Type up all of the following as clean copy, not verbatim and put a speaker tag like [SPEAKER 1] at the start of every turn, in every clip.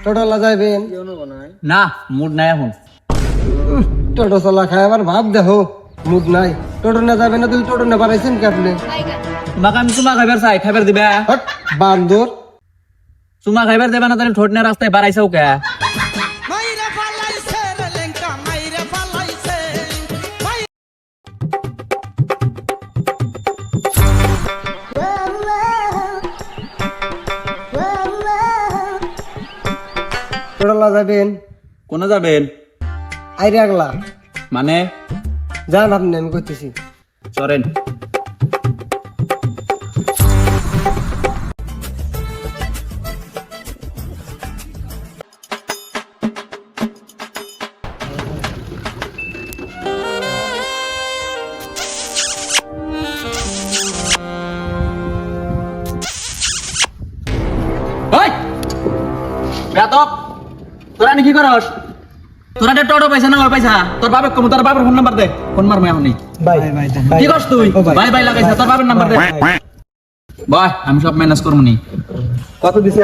[SPEAKER 1] টোটোলা যাইবেন
[SPEAKER 2] না মুড নাই এখন।
[SPEAKER 1] টোটো চলা খায় আবার ভাব দেখো মুদ নাই। টোটো না যাবে না তুই টোটো না পারাইছেন কি আপনি?
[SPEAKER 2] তোমাকে আমি চুমা খাইবার চাই, খাইবার দিবা?
[SPEAKER 1] হট, বান্দর।
[SPEAKER 2] চুমা খাইবার দেবা না তাহলে ঠোঁট নিয়ে রাস্তায় বাড়াইছাও কে?
[SPEAKER 1] টোটোলা যাবেন?
[SPEAKER 2] কোনে যাবেন?
[SPEAKER 1] আইরে আগলা
[SPEAKER 2] মানে
[SPEAKER 1] যান আপনি, আমি করতেছি।
[SPEAKER 2] চরেন। তোরা কি করস? তোরা টোটো পাইছা না পাইছা? তোর বাপে কম, তোর বাপের ফোন নাম্বার দে। ফোন মারমু এখনই।
[SPEAKER 1] ভাই
[SPEAKER 2] কি করছ তুই? ভাই ভাই লাগাইছা, তোর বাপের নাম্বার দে। ভাই আমি সব ম্যানেজ করবো নি। কত দিছে?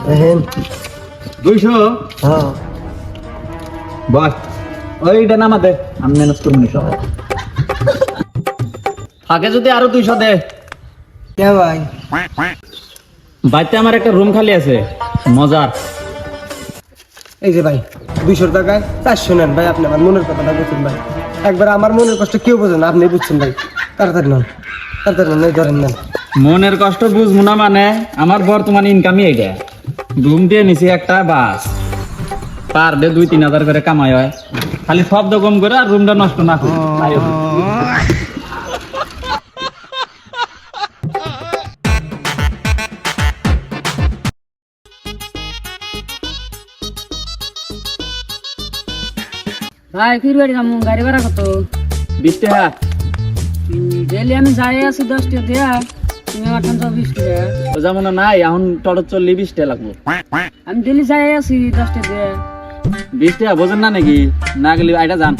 [SPEAKER 1] দেখেন
[SPEAKER 2] 200।
[SPEAKER 1] হ্যাঁ
[SPEAKER 2] ভাই ওইটা নামা দে, আমি ম্যানেজ করবো নি সব। আগে যদি আরো 200 দে।
[SPEAKER 1] কে ভাই?
[SPEAKER 2] বাড়িতে আমার একটা রুম খালি আছে, মজার।
[SPEAKER 1] এই যে ভাই 200 টাকায় 400 নেন ভাই। আপনি আমার মনের কথাটা বুঝছেন ভাই। একবার আমার মনের কষ্ট কেউ বোঝেন, আপনি বুঝছেন ভাই। তাড়াতাড়ি নেন, তাড়াতাড়ি নেন, ধরেন নেন।
[SPEAKER 2] মনের কষ্ট বুঝবো না মানে? আমার বর্তমানে ইনকামই এইটা। রুম দিয়ে নিছি একটা, বাস পার ডে 2-3 হাজার করে কামাই হয়। খালি শব্দ কম করে আর রুমটা নষ্ট না করে।
[SPEAKER 3] ভাই ফিরবাড়ি যাবো, গাড়ি ভাড়া কত?
[SPEAKER 2] 20 টাকা।
[SPEAKER 3] ডেলি আমি যাই আছি 10 টাকা দেয়া, তুমি আমার 20 টাকা।
[SPEAKER 2] তো যেমন নাই এখন টোটো চললে 20 টাকা লাগবো।
[SPEAKER 3] আমি ডেলি যাই আছি 10 টাকা দেয়া।
[SPEAKER 2] 20 টাকা বোঝেন না নাকি? না গেলে আইটা যান।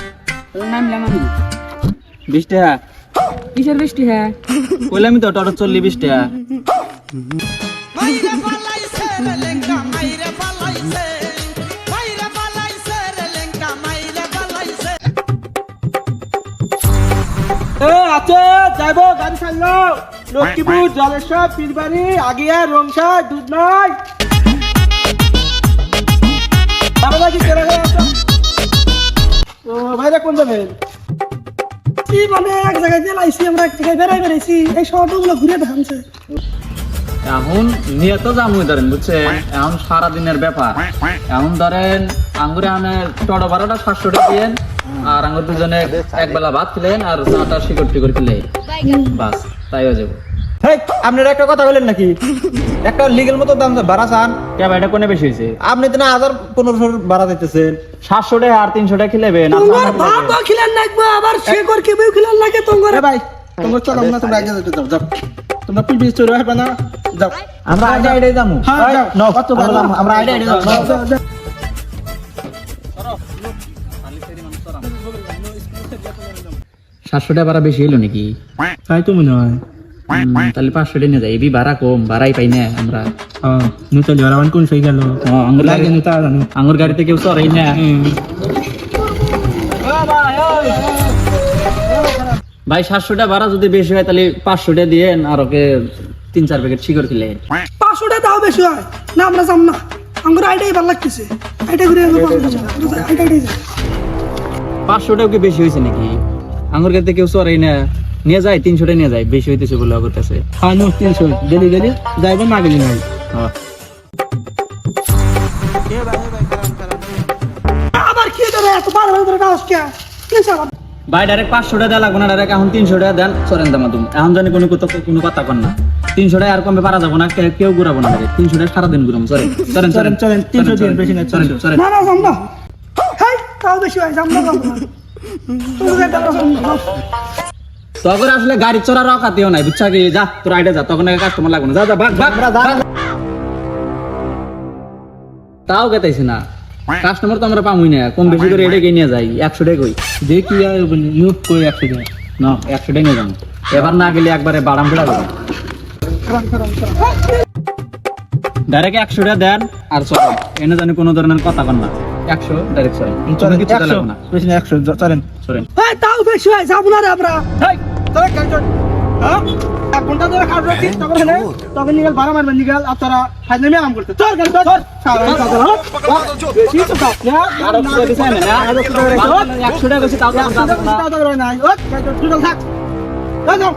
[SPEAKER 3] তোর নামলাম আমি
[SPEAKER 2] 20 টাকা
[SPEAKER 3] কিসের 20 টাকা?
[SPEAKER 2] কইলাম তো টোটো চললে 20 টাকা।
[SPEAKER 1] আছে যাইবো, গাড়ি ছাড়লো। লক্ষ্মীপুর, জলেশ্বর, পীরবাড়ি, আগিয়া, রংসা, দুধ নয়। ও ভাইরা কোন যাবেন? কি মানে এক জায়গায় দিয়ে লাইছি আমরা, এক জায়গায় বেড়াইছি। এই শহরগুলো ঘুরে দেখাচ্ছে।
[SPEAKER 2] এখন নিয়ে তো যামুই ধরেন, বুঝছেন? এখন সারাদিনের ব্যাপার। এখন ধরেন আঙ্গুরে আনে টোটো ভাড়াটা 700 টাকা দিয়েন, আর আঙ্গুর দুজনে এক বেলা ভাত খেলেন আর চাটা শিকড় টিকড় খেলেন, বাস তাই হয়ে যাবো।
[SPEAKER 4] আপনারা একটা কথা বলেন নাকি? একটা লিগেল মতো দাম ভাড়া চান।
[SPEAKER 2] কে ভাই এটা কোনে বেশি হয়েছে?
[SPEAKER 4] আপনি তো না 1000-1500 ভাড়া দিতেছেন।
[SPEAKER 2] 700 টাকা আর 300 টাকা খেলেবেন।
[SPEAKER 1] খিলান লাগবে আবার শেকর কে বেউ খিলান লাগে তোমার।
[SPEAKER 4] এ ভাই তোমরা চলো না, তোমরা আগে যেতে যাও। তোমরা পিপি চলে আসবে না, যাও।
[SPEAKER 2] আমরা আইডা আইডাই যাবো।
[SPEAKER 4] হ্যাঁ যাও।
[SPEAKER 2] নাও,
[SPEAKER 4] কত বললাম আমরা আইডিয়া যাও।
[SPEAKER 2] সাতশো টাকা ভাড়া বেশি হলো নাকি?
[SPEAKER 4] তাই তো মনে হয়।
[SPEAKER 2] তাহলে 500 টাকা নিয়ে যাই। এবি ভাড়া কম, ভাড়াই পাই না আমরা।
[SPEAKER 4] নতুন জরাবান কোন সেই গেল
[SPEAKER 2] আঙ্গুর
[SPEAKER 4] লাগে
[SPEAKER 2] গাড়ি,
[SPEAKER 4] নিতে জানো।
[SPEAKER 2] আঙ্গুর গাড়িতে কেউ চড়াই না। ভাই 700 টাকা ভাড়া যদি বেশি হয় তাহলে 500 টাকা দিয়েন, আর ওকে 3-4 প্যাকেট শিকড় খেলেন।
[SPEAKER 5] 500 টাকা দাও বেশি হয় না, আমরা যাম না। আমার আইটাই ভালো লাগতেছে, আইটা ঘুরে
[SPEAKER 2] 500 টাকা কি বেশি হয়েছে নাকি? আঙ্গুর গাড়িতে কেউ চড়াই না, নিয়ে যায় 300 টাকা নিয়ে যায়। বেশি হইতেছে বলে ওর কাছে।
[SPEAKER 4] হ্যাঁ 300 গেলি গেলি যাইব, না গেলি নাই।
[SPEAKER 5] আবার কি দেবে এত বার বার করে কাজ কে কিসে আবার?
[SPEAKER 2] ভাই ডাইরেক্ট 500 টাকা দেওয়া লাগবে না, ডাইরেক্ট এখন 300 টাকা দেন, চলেন দামা তুমি। এখন জানি কোনো কথা কর না। 300 টাকা আর কমে পারা যাবো না, কেউ ঘুরাবো না। 300 টাকা সারাদিন ঘুরাবো। চলেন চলেন চলেন
[SPEAKER 4] চলেন 300 দিন বেশি না,
[SPEAKER 2] চলেন চলেন।
[SPEAKER 5] না না যাম না। হাই তাও বেশি হয়, যাম না যাম না। তুমি যেটা
[SPEAKER 2] তখন আসলে গাড়ি চড়ার অকাতিও নাই, বুঝছা কি? যা তোর আইডা যা, তখন কাস্টমার লাগবে না। যা যা ভাগ ভাগ। তাও গেতাইছি না, কাস্টমার তো আমরা পামুই না। কম বেশি করে এটা নিয়ে যাই। 100 টাকা কই
[SPEAKER 4] দেখি নিউজ কই 100 টাকা
[SPEAKER 2] না, 100 টাকা নিয়ে যাবো। এবার না গেলে একবারে বাড়াম ফেলা দেবো। ডাইরেক্ট 100 টাকা দেন আর চলেন এনে জানি কোনো ধরনের কথা কন না 100 ডাইরেক্ট চলেন
[SPEAKER 4] চলেন
[SPEAKER 2] কিছু
[SPEAKER 4] 100
[SPEAKER 2] লাগবে না
[SPEAKER 4] বেশি না 100 চলেন
[SPEAKER 2] চলেন
[SPEAKER 5] এই তাও বেশি হয় যাবো না রে আমরা
[SPEAKER 4] চলেন চলেন হ্যাঁ 1 ঘন্টা ধরে খাট রাখছি তখন হেলে তখন নিগাল ভাড়া মারবেন নিগাল আপনারা হাজ নেমে আম করতে চল চল চল সারা বেশি তো কাপ
[SPEAKER 2] আর কিছু দিছেন না 100 টাকা বেশি তাও তো না
[SPEAKER 4] নাই ও চল থাক যাও